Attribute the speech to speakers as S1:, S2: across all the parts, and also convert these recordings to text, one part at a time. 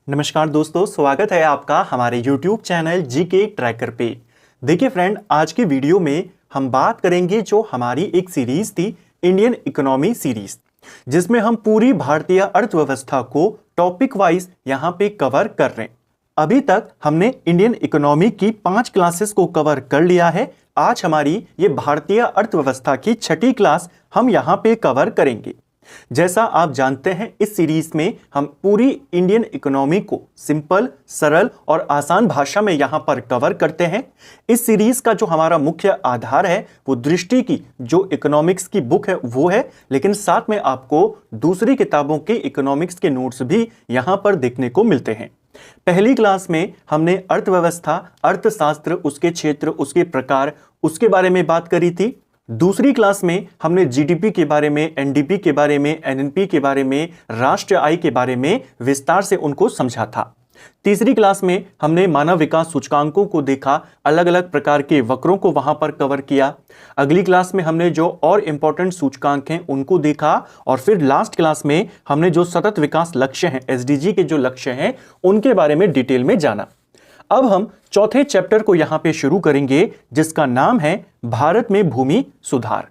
S1: नमस्कार दोस्तों, स्वागत है आपका हमारे YouTube चैनल जीके ट्रैकर पे। देखिए फ्रेंड, आज की वीडियो में हम बात करेंगे जो हमारी एक सीरीज थी इंडियन इकोनॉमी सीरीज, जिसमें हम पूरी भारतीय अर्थव्यवस्था को टॉपिक वाइज यहां पे कवर कर रहे हैं। अभी तक हमने इंडियन इकोनॉमी की 5 क्लासेस को कवर कर लिया है। आज हमारी ये भारतीय अर्थव्यवस्था की 6ठी क्लास हम यहां पे कवर करेंगे। जैसा आप जानते हैं, इस सीरीज में हम पूरी इंडियन इकोनॉमी को सिंपल, सरल और आसान भाषा में यहां पर कवर करते हैं। इस सीरीज का जो हमारा मुख्य आधार है वो दृष्टि की जो इकोनॉमिक्स की बुक है वो है, लेकिन साथ में आपको दूसरी किताबों के इकोनॉमिक्स के नोट्स भी यहां पर देखने को मिलते हैं। पहली क्लास में हमने अर्थव्यवस्था, अर्थशास्त्र, उसके क्षेत्र, उसके प्रकार, उसके बारे में बात करी थी। दूसरी क्लास में हमने जीडीपी के बारे में, एनडीपी के बारे में, एनएनपी के बारे में, राष्ट्रीय आय के बारे में विस्तार से उनको समझा था। तीसरी क्लास में हमने मानव विकास सूचकांकों को देखा, अलग अलग प्रकार के वक्रों को वहां पर कवर किया। अगली क्लास में हमने जो और इंपॉर्टेंट सूचकांक हैं उनको देखा, और फिर लास्ट क्लास में हमने जो सतत विकास लक्ष्य हैं, एसडीजी के जो लक्ष्य हैं, उनके बारे में डिटेल में जाना। अब हम चौथे चैप्टर को यहां पे शुरू करेंगे, जिसका नाम है भारत में भूमि सुधार।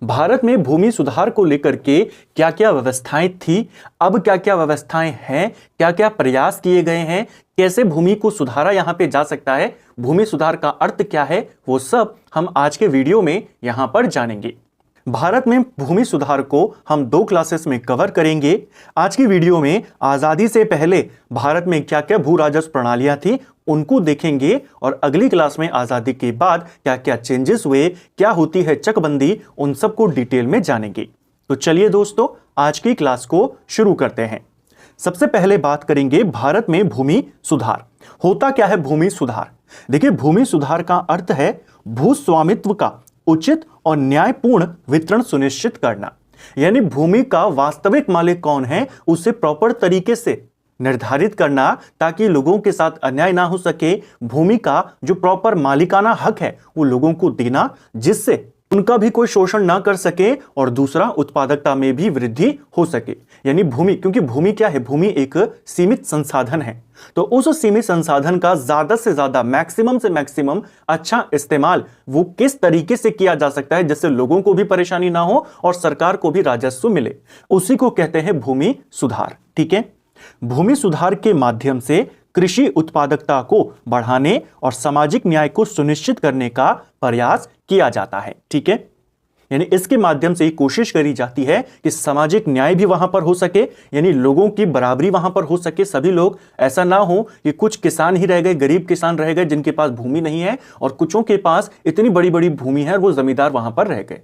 S1: भारत में भूमि सुधार को लेकर के क्या क्या व्यवस्थाएं थी, अब क्या क्या व्यवस्थाएं हैं, क्या क्या प्रयास किए गए हैं, कैसे भूमि को सुधारा यहां पे जा सकता है, भूमि सुधार का अर्थ क्या है, वो सब हम आज के वीडियो में यहां पर जानेंगे। भारत में भूमि सुधार को हम 2 क्लासेस में कवर करेंगे। आज की वीडियो में आजादी से पहले भारत में क्या क्या भू राजस्व प्रणालियां थी उनको देखेंगे, और अगली क्लास में आजादी के बाद क्या क्या चेंजेस हुए, क्या होती है चकबंदी, उन सबको डिटेल में जानेंगे। तो चलिए दोस्तों, आज की क्लास को शुरू करते हैं। सबसे पहले बात करेंगे भारत में भूमि सुधार। होता क्या है भूमि सुधार? देखिए, भूमि सुधार का अर्थ है भू स्वामित्व का उचित और न्यायपूर्ण वितरण सुनिश्चित करना। यानी भूमि का वास्तविक मालिक कौन है उसे प्रॉपर तरीके से निर्धारित करना, ताकि लोगों के साथ अन्याय ना हो सके। भूमि का जो प्रॉपर मालिकाना हक है वो लोगों को देना, जिससे उनका भी कोई शोषण ना कर सके, और दूसरा उत्पादकता में भी वृद्धि हो सके। यानी भूमि, क्योंकि भूमि क्या है, भूमि एक सीमित संसाधन है, तो उस सीमित संसाधन का ज्यादा से ज्यादा, मैक्सिमम से मैक्सिमम अच्छा इस्तेमाल वो किस तरीके से किया जा सकता है जिससे लोगों को भी परेशानी ना हो और सरकार को भी राजस्व मिले, उसी को कहते हैं भूमि सुधार। ठीक है, भूमि सुधार के माध्यम से कृषि उत्पादकता को बढ़ाने और सामाजिक न्याय को सुनिश्चित करने का प्रयास किया जाता है। ठीक है, यानी इसके माध्यम से कोशिश करी जाती है कि सामाजिक न्याय भी वहां पर हो सके, यानी लोगों की बराबरी वहां पर हो सके। सभी लोग, ऐसा ना हो कि कुछ किसान ही रह गए, गरीब किसान रह गए जिनके पास भूमि नहीं है, और कुछों के पास इतनी बड़ी बड़ी भूमि है और वो जमींदार वहां पर रह गए।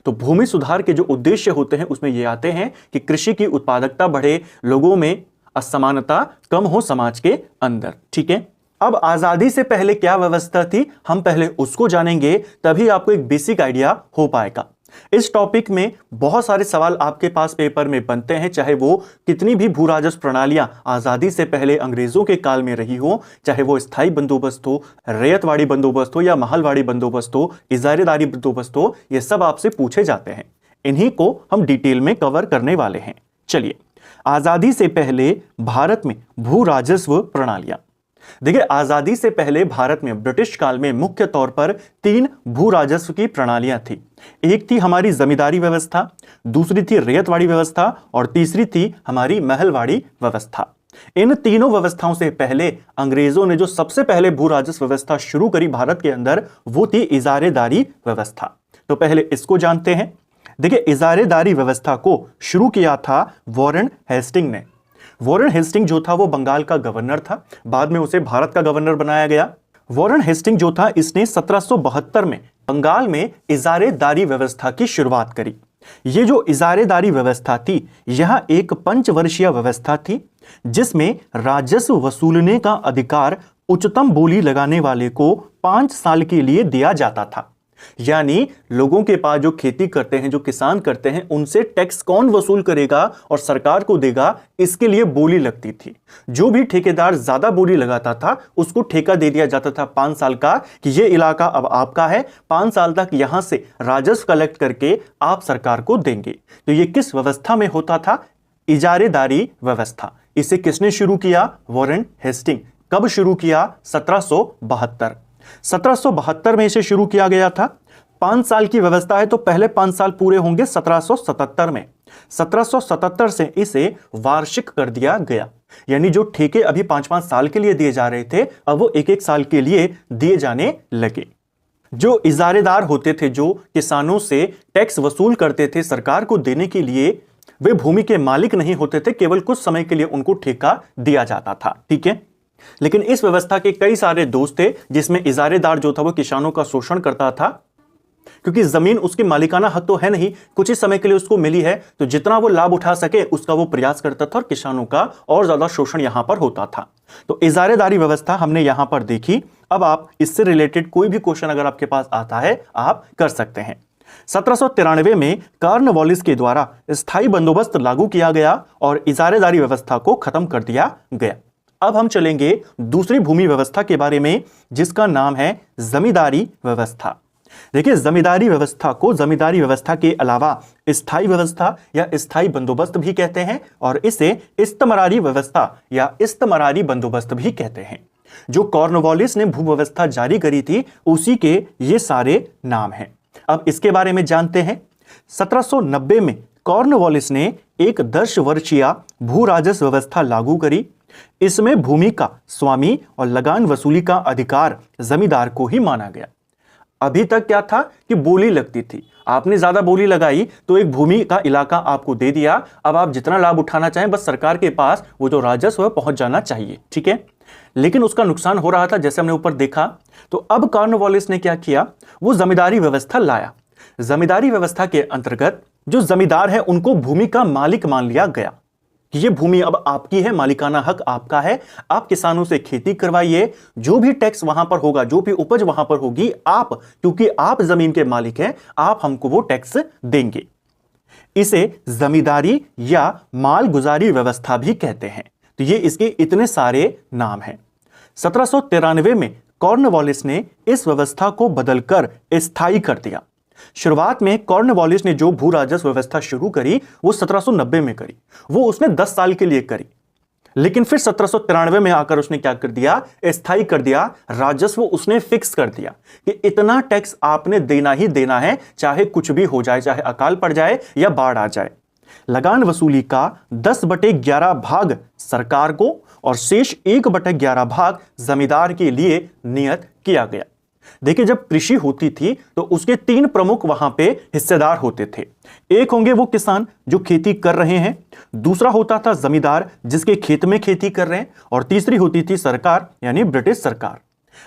S1: तो भूमि सुधार के जो उद्देश्य होते हैं उसमें ये आते हैं कि कृषि की उत्पादकता बढ़े, लोगों में असमानता कम हो समाज के अंदर। ठीक है, अब आजादी से पहले क्या व्यवस्था थी, हम पहले उसको जानेंगे, तभी आपको एक बेसिक आइडिया हो पाएगा। इस टॉपिक में बहुत सारे सवाल आपके पास पेपर में बनते हैं, चाहे वो कितनी भी भू राजस्व प्रणालियां आजादी से पहले अंग्रेजों के काल में रही हो, चाहे वो स्थायी बंदोबस्त हो, रैयतवाड़ी बंदोबस्त हो, या महलवाड़ी बंदोबस्त हो, इजारेदारी बंदोबस्त हो, ये सब आपसे पूछे जाते हैं। इन्हीं को हम डिटेल में कवर करने वाले हैं। चलिए, आजादी से पहले भारत में भू राजस्व प्रणालियां। देखिए, आजादी से पहले भारत में ब्रिटिश काल में मुख्य तौर पर 3 भू राजस्व की प्रणालियां थी। एक थी हमारी जमींदारी व्यवस्था, दूसरी थी रैयतवाड़ी व्यवस्था, और तीसरी थी हमारी महलवाड़ी व्यवस्था। इन तीनों व्यवस्थाओं से पहले अंग्रेजों ने जो सबसे पहले भू राजस्व व्यवस्था शुरू करी भारत के अंदर, वो थी इजारेदारी व्यवस्था। तो पहले इसको जानते हैं। देखिए, इजारेदारी व्यवस्था को शुरू किया था वॉरेन हेस्टिंग ने। वॉरेन हेस्टिंग जो था वो बंगाल का गवर्नर था, बाद में उसे भारत का गवर्नर बनाया गया। वॉरेन हेस्टिंग जो था, इसने 1772 में बंगाल में इजारेदारी व्यवस्था की शुरुआत करी। ये जो इजारेदारी व्यवस्था थी, यह एक पंचवर्षीय व्यवस्था थी, जिसमें राजस्व वसूलने का अधिकार उच्चतम बोली लगाने वाले को 5 साल के लिए दिया जाता था। यानी लोगों के पास जो खेती करते हैं, जो किसान करते हैं, उनसे टैक्स कौन वसूल करेगा और सरकार को देगा, इसके लिए बोली लगती थी। जो भी ठेकेदार ज्यादा बोली लगाता था उसको ठेका दे दिया जाता था 5 साल का, कि ये इलाका अब आपका है, 5 साल तक यहां से राजस्व कलेक्ट करके आप सरकार को देंगे। तो ये किस व्यवस्था में होता था? इजारेदारी व्यवस्था। इसे किसने शुरू किया? Warren Hasting. कब शुरू किया? 1772। 1772 में इसे शुरू किया गया था। 5 साल की व्यवस्था है तो पहले 5 साल पूरे होंगे 1777 में। 1777 से इसे वार्षिक कर दिया गया, यानी जो ठेके अभी 5-5 साल के लिए दिए जा रहे थे अब वो 1-1 साल के लिए दिए जाने लगे। जो इजारेदार होते थे, जो किसानों से टैक्स वसूल करते थे सरकार को देने के लिए, वे भूमि के मालिक नहीं होते थे, केवल कुछ समय के लिए उनको ठेका दिया जाता था। ठीक है, लेकिन इस व्यवस्था के कई सारे दोष थे जिसमें इजारेदार जो था वो किसानों का शोषण करता था, क्योंकि जमीन उसकी मालिकाना हक तो है नहीं, कुछ ही समय के लिए उसको मिली है, तो जितना वो लाभ उठा सके उसका वो प्रयास करता था और किसानों का और ज्यादा शोषण यहां पर होता था। तो इजारेदारी व्यवस्था हमने यहां पर देखी। अब आप इससे रिलेटेड कोई भी क्वेश्चन अगर आपके पास आता है आप कर सकते हैं। 1793 में कॉर्नवालिस के द्वारा स्थायी बंदोबस्त लागू किया गया और इजारेदारी व्यवस्था को खत्म कर दिया गया। अब हम चलेंगे दूसरी भूमि व्यवस्था के बारे में, जिसका नाम है जमींदारी व्यवस्था। देखिए, जमींदारी व्यवस्था को जमींदारी व्यवस्था के अलावा स्थायी व्यवस्था या स्थायी बंदोबस्त भी कहते हैं और इसे इस्तमरारी व्यवस्था या इस्तमरारी बंदोबस्त भी कहते हैं। जो कॉर्नवालिस ने भू व्यवस्था जारी करी थी उसी के ये सारे नाम हैं। अब इसके बारे में जानते हैं। 1790 में कॉर्नवालिस ने एक 10 वर्षीय भू राजस्व व्यवस्था लागू करी। इसमें भूमि का स्वामी और लगान वसूली का अधिकार जमींदार को ही माना गया। अभी तक क्या था कि बोली लगती थी, आपने ज्यादा बोली लगाई तो एक भूमि का इलाका आपको दे दिया, अब आप जितना लाभ उठाना चाहें बस सरकार के पास वो जो राजस्व है पहुंच जाना चाहिए। ठीक है, लेकिन उसका नुकसान हो रहा था जैसे हमने ऊपर देखा। तो अब कॉर्नवालिस ने क्या किया, वो जमींदारी व्यवस्था लाया। जमींदारी व्यवस्था के अंतर्गत जो जमींदार है उनको भूमि का मालिक मान लिया गया कि ये भूमि अब आपकी है, मालिकाना हक आपका है, आप किसानों से खेती करवाइए, जो भी टैक्स वहां पर होगा, जो भी उपज वहां पर होगी, आप क्योंकि आप जमीन के मालिक हैं, आप हमको वो टैक्स देंगे। इसे जमींदारी या मालगुजारी व्यवस्था भी कहते हैं। तो ये इसके इतने सारे नाम हैं। 1793 में कॉर्नवालिस ने इस व्यवस्था को बदलकर स्थायी कर दिया। शुरुआत में कॉर्नवालिस ने जो भू राजस्व व्यवस्था शुरू करी वो 1790 में करी, वो उसने 10 साल के लिए करी, लेकिन फिर 1793 में आकर उसने क्या कर दिया, स्थायी कर दिया। राजस्व उसने फिक्स कर दिया कि इतना टैक्स आपने देना ही देना है, चाहे कुछ भी हो जाए, चाहे अकाल पड़ जाए या बाढ़ आ जाए। लगान वसूली का 10/11 भाग सरकार को और शेष 1/11 भाग जमींदार के लिए नियत किया गया। देखिए, जब कृषि होती थी तो उसके 3 प्रमुख वहां पे हिस्सेदार होते थे। एक होंगे वो किसान जो खेती कर रहे हैं, दूसरा होता था जमींदार जिसके खेत में खेती कर रहे हैं, और तीसरी होती थी सरकार यानी ब्रिटिश सरकार।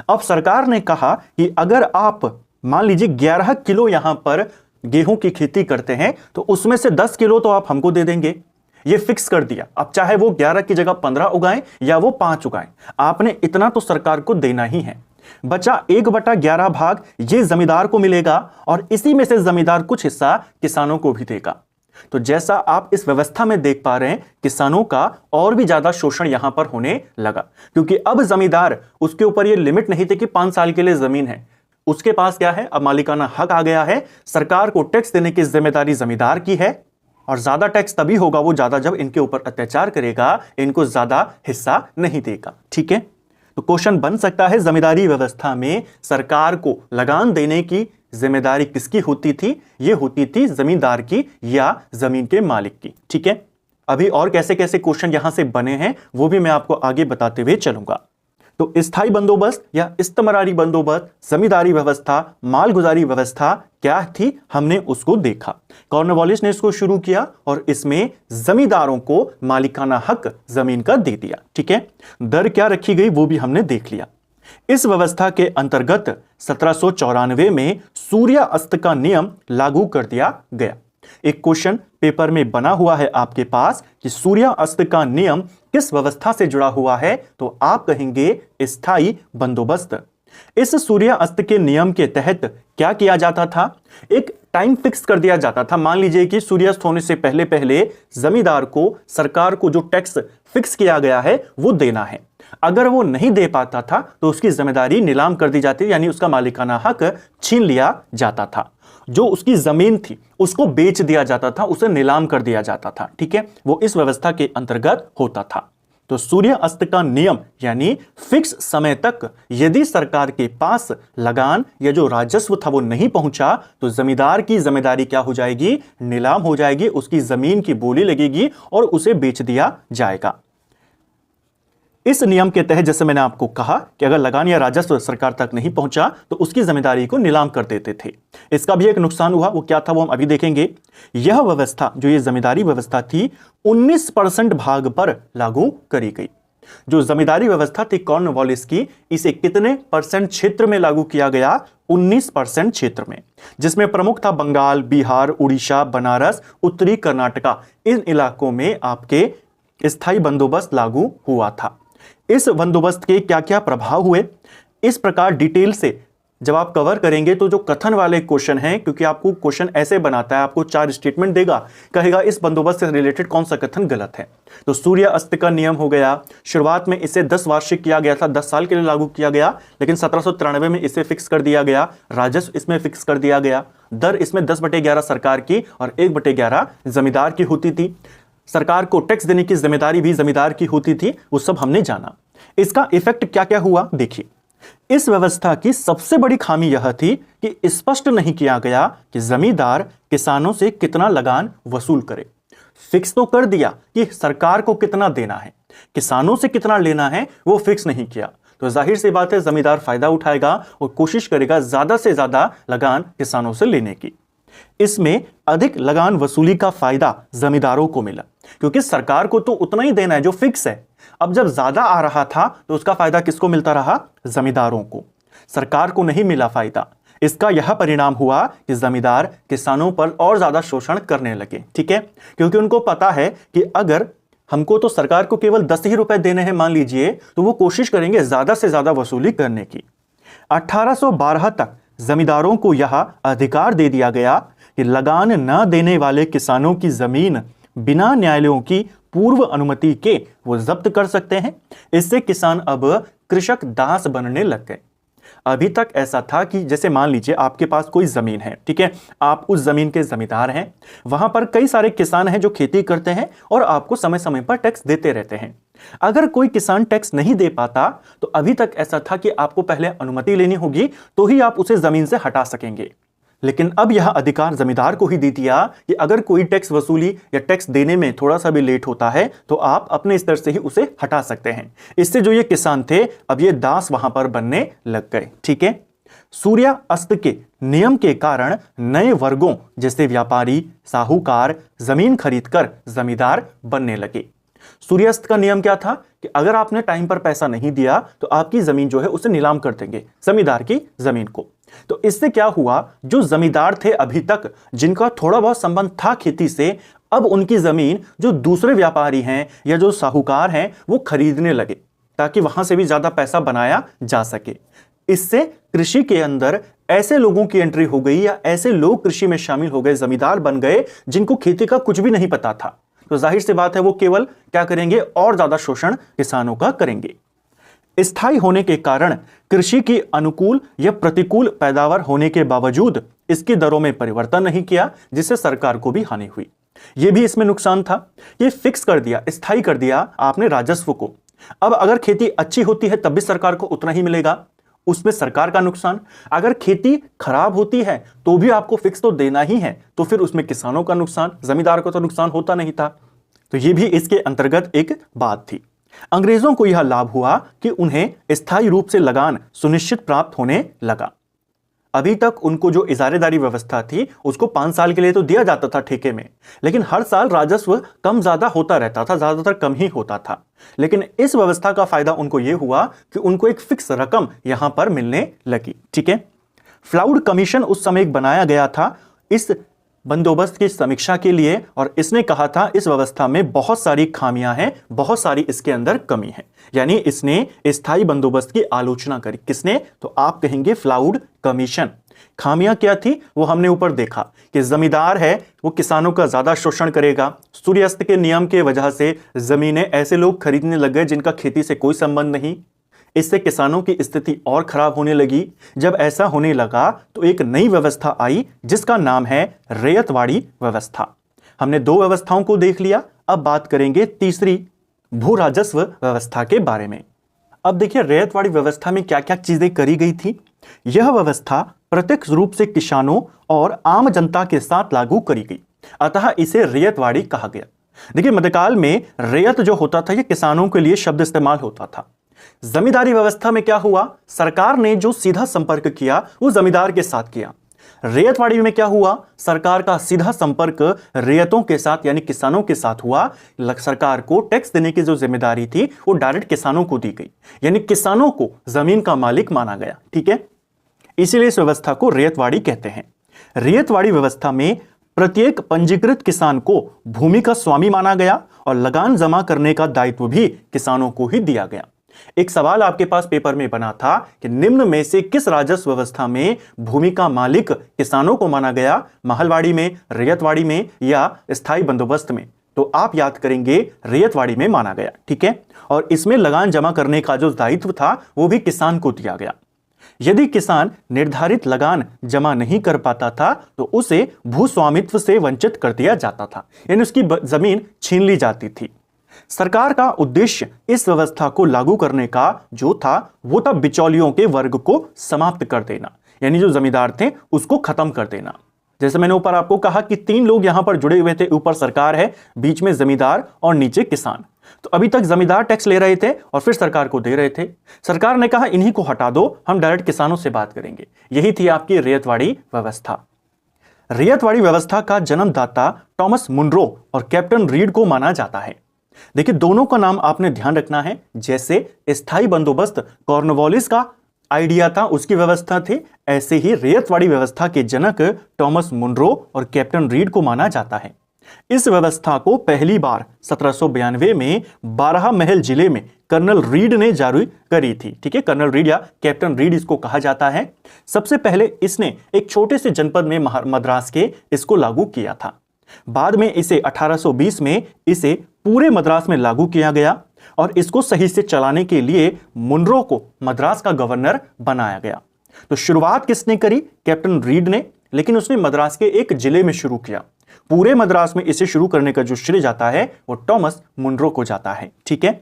S1: अब सरकार ने कहा कि अगर आप मान लीजिए 11 किलो यहां पर गेहूं की खेती करते हैं तो उसमें से 10 किलो तो आप हमको दे देंगे। ये फिक्स कर दिया। अब चाहे वो 11 की जगह 15 उगाएं या वो 5 उगाएं, आपने इतना तो सरकार को देना ही है। बचा 1/11 भाग ये जमींदार को मिलेगा और इसी में से जमींदार कुछ हिस्सा किसानों को भी देगा। तो जैसा आप इस व्यवस्था में देख पा रहे हैं, किसानों का और भी ज्यादा शोषण यहां पर होने लगा, क्योंकि अब जमींदार, उसके ऊपर ये लिमिट नहीं थी कि 5 साल के लिए जमीन है, उसके पास क्या है, अब मालिकाना हक आ गया है। सरकार को टैक्स देने की जिम्मेदारी जमींदार की है, और ज्यादा टैक्स तभी होगा वो ज्यादा जब इनके ऊपर अत्याचार करेगा, इनको ज्यादा हिस्सा नहीं देगा। ठीक है, तो क्वेश्चन बन सकता है जमींदारी व्यवस्था में सरकार को लगान देने की जिम्मेदारी किसकी होती थी? ये होती थी जमींदार की या जमीन के मालिक की। ठीक है, अभी और कैसे कैसे क्वेश्चन यहां से बने हैं वो भी मैं आपको आगे बताते हुए चलूंगा। तो स्थायी बंदोबस्त या इस्तमरारी बंदोबस्त, जमींदारी व्यवस्था, मालगुजारी व्यवस्था क्या थी, हमने उसको देखा। कॉर्नवालिस ने इसको शुरू किया और इसमें जमींदारों को मालिकाना हक जमीन का दे दिया। ठीक है, दर क्या रखी गई वो भी हमने देख लिया। इस व्यवस्था के अंतर्गत 1794 में सूर्य अस्त का नियम लागू कर दिया गया। एक क्वेश्चन पेपर में बना हुआ है आपके पास कि सूर्य अस्त का नियम किस व्यवस्था से जुड़ा हुआ है, तो आप कहेंगे स्थायी बंदोबस्त। इस सूर्य अस्त के नियम के तहत क्या किया जाता था, एक टाइम फिक्स कर दिया जाता था। मान लीजिए कि सूर्यास्त होने से पहले पहले जमींदार को सरकार को जो टैक्स फिक्स किया गया है वो देना है। अगर वो नहीं दे पाता था तो उसकी जिम्मेदारी नीलाम कर दी जाती, यानी उसका मालिकाना हक छीन लिया जाता था। जो उसकी जमीन थी उसको बेच दिया जाता था, उसे नीलाम कर दिया जाता था। ठीक है, वो इस व्यवस्था के अंतर्गत होता था। तो सूर्य अस्त का नियम यानी फिक्स समय तक यदि सरकार के पास लगान या जो राजस्व था वो नहीं पहुंचा तो जमींदार की जिम्मेदारी क्या हो जाएगी, नीलाम हो जाएगी, उसकी जमीन की बोली लगेगी और उसे बेच दिया जाएगा। इस नियम के तहत जैसे मैंने आपको कहा कि अगर लगान या राजस्व सरकार तक नहीं पहुंचा तो उसकी जिम्मेदारी को नीलाम कर देते थे। इसका भी एक नुकसान हुआ, वो क्या था वो हम अभी देखेंगे। यह व्यवस्था जो ये जमींदारी व्यवस्था थी 19% भाग पर लागू करी गई। जो जमींदारी व्यवस्था थी कॉर्नवालिस की, इसे कितने परसेंट क्षेत्र में लागू किया गया, 19% क्षेत्र में, जिसमें प्रमुख था बंगाल, बिहार, उड़ीसा, बनारस, उत्तरी कर्नाटका। इन इलाकों में आपके स्थायी बंदोबस्त लागू हुआ था। इस बंदोबस्त के क्या क्या प्रभाव हुए, इस प्रकार डिटेल से जब आप कवर करेंगे तो जो कथन वाले क्वेश्चन हैं, क्योंकि आपको क्वेश्चन ऐसे बनाता है, आपको 4 स्टेटमेंट देगा, कहेगा इस बंदोबस्त से रिलेटेड कौन सा कथन गलत है। तो सूर्य अस्त का नियम हो गया, शुरुआत में इसे 10 वार्षिक किया गया था, 10 साल के लिए लागू किया गया, लेकिन 1793 में इसे फिक्स कर दिया गया। राजस्व इसमें फिक्स कर दिया गया, दर इसमें 10/11 सरकार की और 1/11 जमींदार की होती थी। सरकार को टैक्स देने की जिम्मेदारी भी जमींदार की होती थी, वो सब हमने जाना। इसका इफेक्ट क्या क्या हुआ देखिए। इस व्यवस्था की सबसे बड़ी खामी यह थी कि स्पष्ट नहीं किया गया कि जमींदार किसानों से कितना लगान वसूल करे। फिक्स तो कर दिया कि सरकार को कितना देना है, किसानों से कितना लेना है वो फिक्स नहीं किया। तो जाहिर सी बात है जमींदार फायदा उठाएगा और कोशिश करेगा ज्यादा से ज्यादा लगान किसानों से लेने की। इसमें अधिक लगान वसूली का फायदा जमींदारों को मिला, क्योंकि सरकार को तो उतना ही देना है जो फिक्स है। अब जब ज्यादा आ रहा था तो उसका फायदा किसको मिलता रहा, जमींदारों को, सरकार को नहीं मिला फायदा। इसका यह परिणाम हुआ कि जमींदार किसानों पर और ज्यादा शोषण करने लगे। ठीक है, क्योंकि उनको पता है कि अगर हमको तो सरकार को केवल 10 ही रुपए देने हैं मान लीजिए, तो वो कोशिश करेंगे ज्यादा से ज्यादा वसूली करने की। 1812 तक जमींदारों को यह अधिकार दे दिया गया कि लगान न देने वाले किसानों की जमीन बिना न्यायालयों की पूर्व अनुमति के वो जब्त कर सकते हैं। इससे किसान अब कृषक दास बनने लग गए। अभी तक ऐसा था कि जैसे मान लीजिए आपके पास कोई जमीन है, ठीक है, आप उस जमीन के जमींदार हैं, वहां पर कई सारे किसान हैं जो खेती करते हैं और आपको समय समय पर टैक्स देते रहते हैं। अगर कोई किसान टैक्स नहीं दे पाता तो अभी तक ऐसा था कि आपको पहले अनुमति लेनी होगी तो ही आप उसे जमीन से हटा सकेंगे। लेकिन अब यह अधिकार जमींदार को ही दे दिया कि अगर कोई टैक्स वसूली या टैक्स देने में थोड़ा सा भी लेट होता है तो आप अपने स्तर से ही उसे हटा सकते हैं। इससे जो ये किसान थे अब ये दास वहां पर बनने लग गए। ठीक है, सूर्य अस्त के नियम के कारण नए वर्गों जैसे व्यापारी, साहूकार जमीन खरीदकर जमींदार बनने लगे। सूर्यास्त का नियम क्या था कि अगर आपने टाइम पर पैसा नहीं दिया तो आपकी जमीन जो है उसे नीलाम कर देंगे, जमींदार की जमीन को। तो इससे क्या हुआ, जो जमींदार थे अभी तक जिनका थोड़ा बहुत संबंध था खेती से, अब उनकी जमीन जो दूसरे व्यापारी हैं या जो साहूकार हैं वो खरीदने लगे ताकि वहां से भी ज्यादा पैसा बनाया जा सके। इससे कृषि के अंदर ऐसे लोगों की एंट्री हो गई या ऐसे लोग कृषि में शामिल हो गए, जमींदार बन गए जिनको खेती का कुछ भी नहीं पता था। तो जाहिर सी बात है वो केवल क्या करेंगे, और ज्यादा शोषण किसानों का करेंगे। स्थायी होने के कारण कृषि की अनुकूल या प्रतिकूल पैदावार होने के बावजूद इसकी दरों में परिवर्तन नहीं किया, जिससे सरकार को भी हानि हुई। यह भी इसमें नुकसान था। ये फिक्स कर दिया, स्थायी कर दिया आपने राजस्व को। अब अगर खेती अच्छी होती है तब भी सरकार को उतना ही मिलेगा, उसमें सरकार का नुकसान। अगर खेती खराब होती है तो भी आपको फिक्स तो देना ही है, तो फिर उसमें किसानों का नुकसान, जमींदार को तो नुकसान होता नहीं था। तो यह भी इसके अंतर्गत एक बात थी। अंग्रेजों को यह लाभ हुआ कि उन्हें स्थायी रूप से लगान सुनिश्चित प्राप्त होने लगा। अभी तक उनको जो इजारेदारी व्यवस्था थी उसको 5 साल के लिए तो दिया जाता था ठेके में, लेकिन हर साल राजस्व कम ज्यादा होता रहता था, ज्यादातर कम ही होता था। लेकिन इस व्यवस्था का फायदा उनको यह हुआ कि उनको एक फिक्स रकम यहां पर मिलने लगी। ठीक है, फ्लाउड कमीशन उस समय एक बनाया गया था इस बंदोबस्त की समीक्षा के लिए, और इसने कहा था इस व्यवस्था में बहुत सारी खामियां हैं, बहुत सारी इसके अंदर कमी है। यानी इसने स्थायी बंदोबस्त की आलोचना करी। किसने? तो आप कहेंगे फ्लाउड कमीशन। खामियां क्या थी वो हमने ऊपर देखा कि जमींदार है वो किसानों का ज्यादा शोषण करेगा। सूर्यास्त के नियम के वजह से जमीनें ऐसे लोग खरीदने लग गए जिनका खेती से कोई संबंध नहीं। इससे किसानों की स्थिति और खराब होने लगी। जब ऐसा होने लगा तो एक नई व्यवस्था आई जिसका नाम है रैयतवाड़ी व्यवस्था। हमने 2 व्यवस्थाओं को देख लिया, अब बात करेंगे तीसरी भू राजस्व व्यवस्था के बारे में। अब देखिए रैयतवाड़ी व्यवस्था में क्या क्या चीजें करी गई थी। यह व्यवस्था प्रत्यक्ष रूप से किसानों और आम जनता के साथ लागू करी गई, अतः इसे रैयतवाड़ी कहा गया। देखिए मध्यकाल में रैयत जो होता था यह किसानों के लिए शब्द इस्तेमाल होता था। जमींदारी व्यवस्था में क्या हुआ, सरकार ने जो सीधा संपर्क किया वो जमींदार के साथ किया। रैयतवाड़ी में क्या हुआ, सरकार का सीधा संपर्क रैयतों के साथ यानी किसानों के साथ हुआ। सरकार को टैक्स देने की जो जिम्मेदारी थी वो डायरेक्ट किसानों को दी गई, यानी किसानों को जमीन का मालिक माना गया। ठीक है, इसीलिए इस व्यवस्था को रैयतवाड़ी कहते हैं। रैयतवाड़ी व्यवस्था में प्रत्येक पंजीकृत किसान को भूमि का स्वामी माना गया और लगान जमा करने का दायित्व भी किसानों को ही दिया गया। एक सवाल आपके पास पेपर में बना था कि निम्न में से किस राजस्व व्यवस्था में भूमि का मालिक किसानों को माना गया, महलवाड़ी में, रैयतवाड़ी में या स्थायी बंदोबस्त में? तो आप याद करेंगे रैयतवाड़ी में माना गया। ठीक है, और इसमें लगान जमा करने का जो दायित्व था वो भी किसान को दिया गया। यदि किसान निर्धारित लगान जमा नहीं कर पाता था तो उसे भूस्वामित्व से वंचित कर दिया जाता था, यानी उसकी जमीन छीन ली जाती थी। सरकार का उद्देश्य इस व्यवस्था को लागू करने का जो था वो था बिचौलियों के वर्ग को समाप्त कर देना, यानी जो जमींदार थे उसको खत्म कर देना। जैसे मैंने ऊपर आपको कहा कि 3 लोग यहां पर जुड़े हुए थे, ऊपर सरकार है, बीच में जमींदार और नीचे किसान। तो अभी तक जमींदार टैक्स ले रहे थे और फिर सरकार को दे रहे थे। सरकार ने कहा इन्हीं को हटा दो, हम डायरेक्ट किसानों से बात करेंगे। यही थी आपकी रैयतवाड़ी व्यवस्था। रैयतवाड़ी व्यवस्था का जन्मदाता टॉमस मुनरो और कैप्टन रीड को माना जाता है। देखिए दोनों का नाम आपने ध्यान रखना है। जैसे स्थायी बंदोबस्त कॉर्नवालिस का आइडिया था, उसकी व्यवस्था थी, ऐसे ही रैयतवाड़ी व्यवस्था के जनक टॉमस मुनरो और कैप्टन रीड को माना जाता है। इस व्यवस्था को पहली बार 1792 में 12 महल जिले में कर्नल रीड ने जारी करी थी। ठीक है, कर्नल रीड या कैप्टन रीड इसको कहा जाता है। सबसे पहले इसने एक छोटे से जनपद में मद्रास के इसको लागू किया था। बाद में इसे 1820 में इसे पूरे मद्रास में लागू किया गया और इसको सही से चलाने के लिए मुनरो को मद्रास का गवर्नर बनाया गया। तो शुरुआत किसने करी? कैप्टन रीड ने, लेकिन उसने मद्रास के एक जिले में शुरू किया। पूरे मद्रास में इसे शुरू करने का जो श्रेय जाता है वो टॉमस मुनरो को जाता है। ठीक है,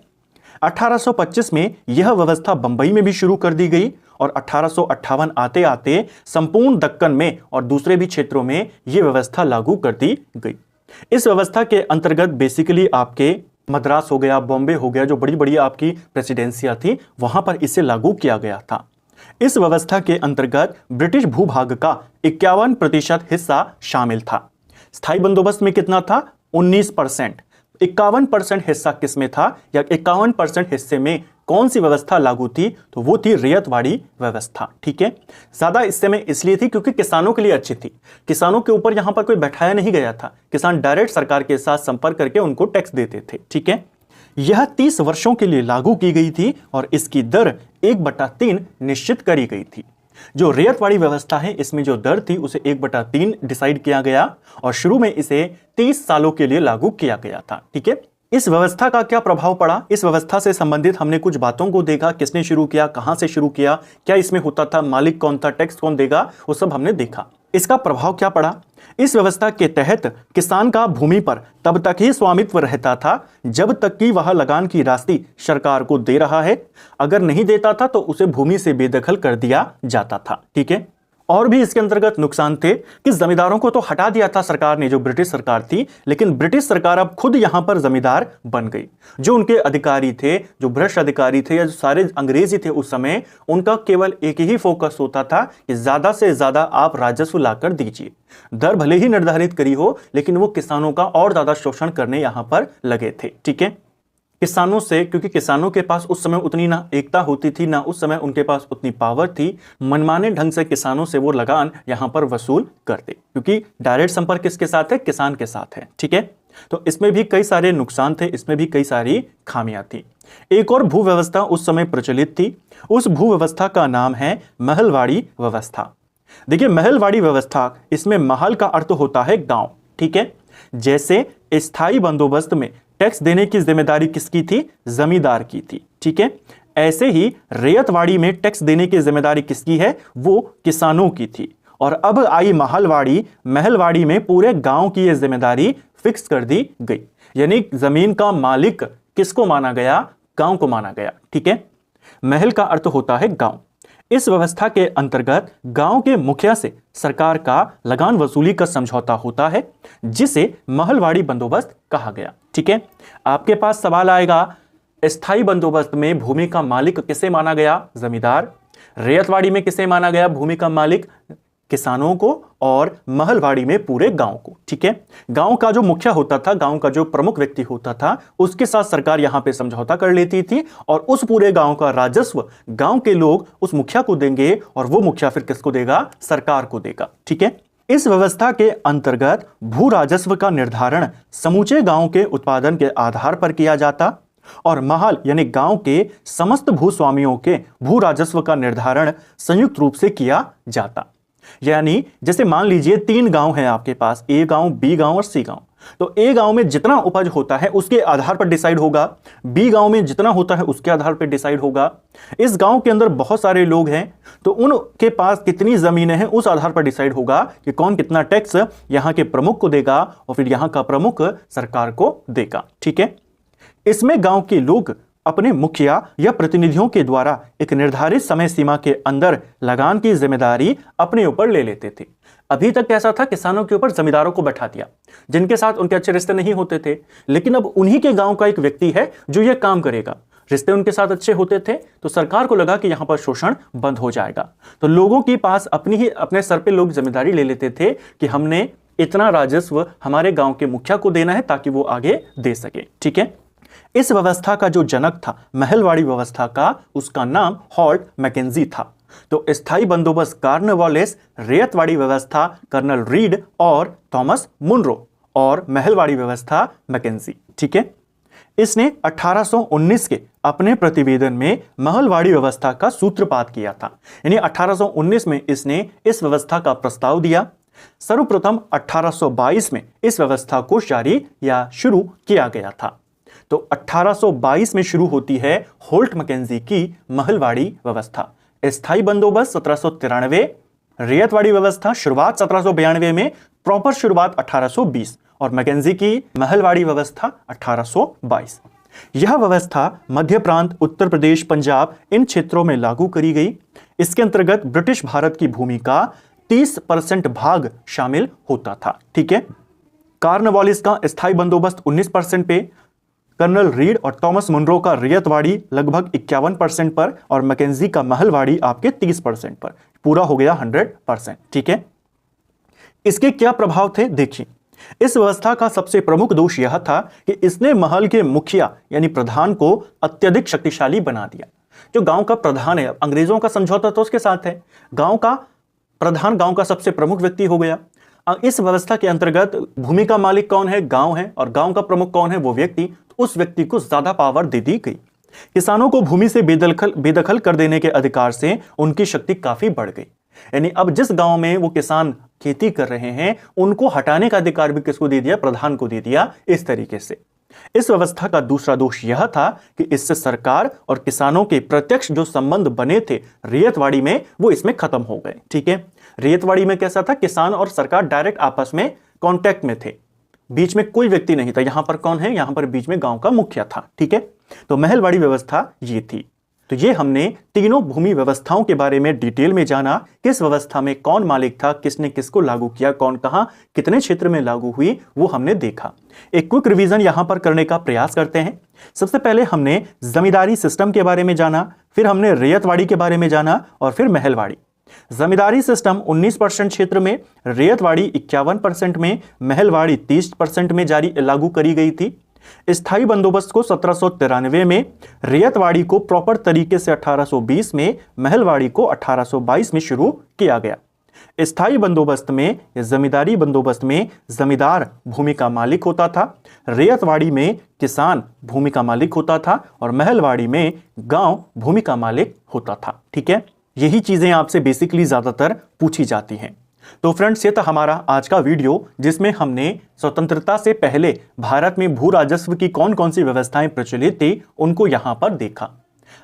S1: 1825 में यह व्यवस्था बंबई में भी शुरू कर दी गई और 1858 आते आते संपूर्ण दक्कन में और दूसरे भी क्षेत्रों में यह व्यवस्था लागू कर दी गई। इस व्यवस्था के अंतर्गत बेसिकली आपके मद्रास हो गया, बॉम्बे हो गया, जो बड़ी बड़ी आपकी प्रेसिडेंसियां थी वहां पर इसे लागू किया गया था। इस व्यवस्था के अंतर्गत ब्रिटिश भूभाग का 51% हिस्सा शामिल था। स्थायी बंदोबस्त में कितना था? 19%। 51% हिस्सा किसमें था या 51% हिस्से में कौन सी व्यवस्था लागू थी? तो वो थी रैयतवाड़ी व्यवस्था। ठीक है, ज्यादा इससे में इसलिए थी क्योंकि किसानों के लिए अच्छी थी। किसानों के ऊपर यहां पर कोई बैठाया नहीं गया था, किसान डायरेक्ट सरकार के साथ संपर्क करके उनको टैक्स देते थे। ठीक है, यह 30 वर्षों के लिए लागू की गई थी और इसकी दर 1/3 निश्चित करी गई थी। जो रैयतवाड़ी व्यवस्था है इसमें जो दर थी उसे 1/3 डिसाइड किया गया और शुरू में इसे 30 सालों के लिए लागू किया गया था। ठीक है, इस व्यवस्था का क्या प्रभाव पड़ा? इस व्यवस्था से संबंधित हमने कुछ बातों को देखा, किसने शुरू किया, कहां से शुरू किया, क्या इसमें होता था, मालिक कौन था, टैक्स कौन देगा, वो सब हमने देखा। इसका प्रभाव क्या पड़ा? इस व्यवस्था के तहत किसान का भूमि पर तब तक ही स्वामित्व रहता था जब तक कि वह लगान की राशि सरकार को दे रहा है। अगर नहीं देता था तो उसे भूमि से बेदखल कर दिया जाता था। ठीक है, और भी इसके अंतर्गत नुकसान थे कि जमींदारों को तो हटा दिया था सरकार ने, जो ब्रिटिश सरकार थी, लेकिन ब्रिटिश सरकार अब खुद यहां पर जमींदार बन गई। जो उनके अधिकारी थे, जो भ्रष्ट अधिकारी थे या जो सारे अंग्रेजी थे उस समय, उनका केवल एक ही फोकस होता था कि ज्यादा से ज्यादा आप राजस्व लाकर दीजिए। दर भले ही निर्धारित करी हो लेकिन वो किसानों का और ज्यादा शोषण करने यहां पर लगे थे। ठीक है, किसानों से, क्योंकि किसानों के पास उस समय उतनी ना एकता होती थी, ना उस समय उनके पास उतनी पावर थी, मनमाने ढंग से किसानों से वो लगान यहां पर वसूल करते, क्योंकि डायरेक्ट संपर्क किसके साथ है? किसान के साथ है। ठीक है, तो इसमें भी कई सारे नुकसान थे, इसमें भी कई सारी खामियां थी। एक और भू व्यवस्था उस समय प्रचलित थी, उस भू व्यवस्था का नाम है महलवाड़ी व्यवस्था। देखिए महलवाड़ी व्यवस्था, इसमें महल का अर्थ होता है गांव। ठीक है, जैसे स्थायी बंदोबस्त में टैक्स देने की जिम्मेदारी किसकी थी? जमींदार की थी। ठीक है, ऐसे ही रैयतवाड़ी में टैक्स देने की जिम्मेदारी किसकी है? वो किसानों की थी। और अब आई महलवाड़ी में पूरे गांव की यह जिम्मेदारी फिक्स कर दी गई, यानी जमीन का मालिक किसको माना गया? गांव को माना गया। ठीक है, महल का अर्थ होता है गांव। इस व्यवस्था के अंतर्गत गांव के मुखिया से सरकार का लगान वसूली का समझौता होता है, जिसे महलवाड़ी बंदोबस्त कहा गया। ठीक है, आपके पास सवाल आएगा, स्थायी बंदोबस्त में भूमि का मालिक किसे माना गया? जमींदार। रैयतवाड़ी में किसे माना गया भूमि का मालिक? किसानों को। और महलवाड़ी में पूरे गांव को। ठीक है, गांव का जो मुखिया होता था, गांव का जो प्रमुख व्यक्ति होता था, उसके साथ सरकार यहां पे समझौता कर लेती थी और उस पूरे गांव का राजस्व गांव के लोग उस मुखिया को देंगे और वो मुखिया फिर किसको देगा? सरकार को देगा। ठीक है, इस व्यवस्था के अंतर्गत भू राजस्व का निर्धारण समूचे गांव के उत्पादन के आधार पर किया जाता और महल यानी गांव के समस्त भूस्वामियों के भू राजस्व का निर्धारण संयुक्त रूप से किया जाता। यानी जैसे मान लीजिए 3 गांव हैं आपके पास, ए गांव, बी गांव और सी गांव। तो ए गांव में जितना उपज होता है उसके आधार पर डिसाइड होगा, बी गांव में जितना होता है उसके आधार पर डिसाइड होगा। इस गांव के अंदर बहुत सारे लोग हैं तो उनके पास कितनी जमीनें हैं उस आधार पर डिसाइड होगा कि कौन कितना टैक्स यहां के प्रमुख को देगा और फिर यहां का प्रमुख सरकार को देगा। ठीक है, इसमें गांव के लोग अपने मुखिया या प्रतिनिधियों के द्वारा एक निर्धारित समय सीमा के अंदर लगान की जिम्मेदारी अपने ऊपर ले लेते थे। अभी तक कैसा था, किसानों के ऊपर जमींदारों को बैठा दिया जिनके साथ उनके अच्छे रिश्ते नहीं होते थे, लेकिन अब उन्हीं के गांव का एक व्यक्ति है जो यह काम करेगा। रिश्ते उनके साथ अच्छे होते थे तो सरकार को लगा कि यहां पर शोषण बंद हो जाएगा, तो लोगों के पास अपने सर पे लोग जिम्मेदारी ले लेते थे कि हमने इतना राजस्व हमारे गांव के मुखिया को देना है ताकि वो आगे दे सके। ठीक है, इस व्यवस्था का जो जनक था महलवाड़ी व्यवस्था का, उसका नाम हॉल्ट मैकेंजी था। तो स्थायी बंदोबस्त कॉर्नवालिस, रैयतवाड़ी व्यवस्था कर्नल रीड और थॉमस मुनरो और महलवाड़ी व्यवस्था मैकेंजी। ठीक है, इसने 1819 के अपने प्रतिवेदन में महलवाड़ी व्यवस्था का सूत्रपात किया था। यानी 1819 में इसने इस व्यवस्था का प्रस्ताव दिया। सर्वप्रथम 1822 में इस व्यवस्था को जारी या शुरू किया गया था। तो 1822 में शुरू होती है होल्ट मैकेंजी की महलवाड़ी व्यवस्था। स्थायी बंदोबस्त 1793, रैयतवाड़ी व्यवस्था शुरुआत 1792 में, प्रॉपर शुरुआत 1820 और मैकेंजी की महलवाड़ी व्यवस्था 1822। यह व्यवस्था मध्य प्रांत, उत्तर प्रदेश, पंजाब इन क्षेत्रों में लागू करी गई। इसके अंतर्गत ब्रिटिश भारत की भूमि का 30% भाग शामिल होता था। ठीक है, कॉर्नवालिस का स्थायी बंदोबस्त 19% पे, कर्नल रीड और थॉमस मुनरो का रैयतवाड़ी लगभग 51% पर और मैकेंजी का महलवाड़ी आपके 30% पर, पूरा हो गया 100%। ठीक है, इसके क्या प्रभाव थे देखिए। इस व्यवस्था का सबसे प्रमुख दोष यह था कि इसने महल के मुखिया यानी प्रधान को अत्यधिक शक्तिशाली बना दिया। जो गांव का प्रधान है, अंग्रेजों का समझौता तो उसके साथ है, गांव का प्रधान गांव का सबसे प्रमुख व्यक्ति हो गया। इस व्यवस्था के अंतर्गत भूमि का मालिक कौन है? गांव है। और गांव का प्रमुख कौन है? वो व्यक्ति। उस व्यक्ति को ज्यादा पावर दे दी गई। किसानों को भूमि से बेदखल कर देने के अधिकार से उनकी शक्ति काफी बढ़ गई। यानी अब जिस गांव में वो किसान खेती कर रहे हैं उनको हटाने का अधिकार भी किसको दे दिया? प्रधान को दे दिया। इस तरीके से इस व्यवस्था का दूसरा दोष यह था कि इससे सरकार और किसानों के प्रत्यक्ष जो संबंध बने थे रैयतवाड़ी में, वो इसमें खत्म हो गए। ठीक है, रैयतवाड़ी में कैसा था? किसान और सरकार डायरेक्ट आपस में कांटेक्ट में थे, बीच में कोई व्यक्ति नहीं था। यहां पर कौन है? यहां पर बीच में गांव का मुखिया था। ठीक है, तो महलवाड़ी व्यवस्था ये थी। तो ये हमने तीनों भूमि व्यवस्थाओं के बारे में डिटेल में जाना, किस व्यवस्था में कौन मालिक था, किसने किसको लागू किया, कौन कहां कितने क्षेत्र में लागू हुई, वो हमने देखा। एक क्विक रिवीजन यहां पर करने का प्रयास करते हैं। सबसे पहले हमने जमींदारी सिस्टम के बारे में जाना, फिर हमने रैयतवाड़ी के बारे में जाना और फिर महलवाड़ी। जमींदारी सिस्टम 19% क्षेत्र में, रैयतवाड़ी 51% में, महलवाड़ी 30% में लागू करी गई थी। स्थायी बंदोबस्त को 1793 में, रैयतवाड़ी को प्रॉपर तरीके से 1820 में, महलवाड़ी को 1822 में शुरू किया गया। स्थायी बंदोबस्त में या जमींदारी बंदोबस्त में जमींदार भूमि का मालिक होता था, रैयतवाड़ी में किसान भूमि का मालिक होता था और महलवाड़ी में गांव भूमि का मालिक होता था। ठीक है, यही चीजें आपसे बेसिकली ज्यादातर पूछी जाती हैं। तो फ्रेंड्स, ये था हमारा आज का वीडियो जिसमें हमने स्वतंत्रता से पहले भारत में भू राजस्व की कौन कौन सी व्यवस्थाएं प्रचलित थी उनको यहां पर देखा।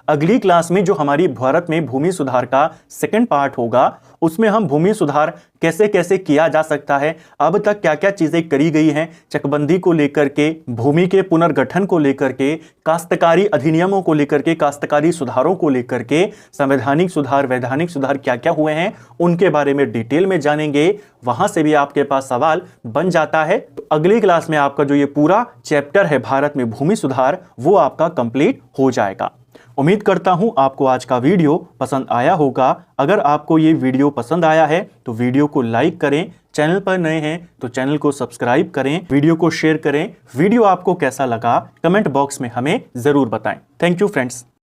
S1: अगली क्लास में जो हमारी भारत में भूमि सुधार का सेकंड पार्ट होगा, उसमें हम भूमि सुधार कैसे कैसे किया जा सकता है, अब तक क्या क्या चीजें करी गई हैं, चकबंदी को लेकर के, भूमि के पुनर्गठन को लेकर के, काश्तकारी अधिनियमों को लेकर के, काश्तकारी सुधारों को लेकर के, संवैधानिक सुधार, वैधानिक सुधार क्या क्या हुए हैं, उनके बारे में डिटेल में जानेंगे। वहां से भी आपके पास सवाल बन जाता है। तो अगली क्लास में आपका जो ये पूरा चैप्टर है भारत में भूमि सुधार, वो आपका कंप्लीट हो जाएगा। उम्मीद करता हूं आपको आज का वीडियो पसंद आया होगा। अगर आपको ये वीडियो पसंद आया है तो वीडियो को लाइक करें, चैनल पर नए हैं तो चैनल को सब्सक्राइब करें, वीडियो को शेयर करें। वीडियो आपको कैसा लगा कमेंट बॉक्स में हमें जरूर बताएं। Thank you friends.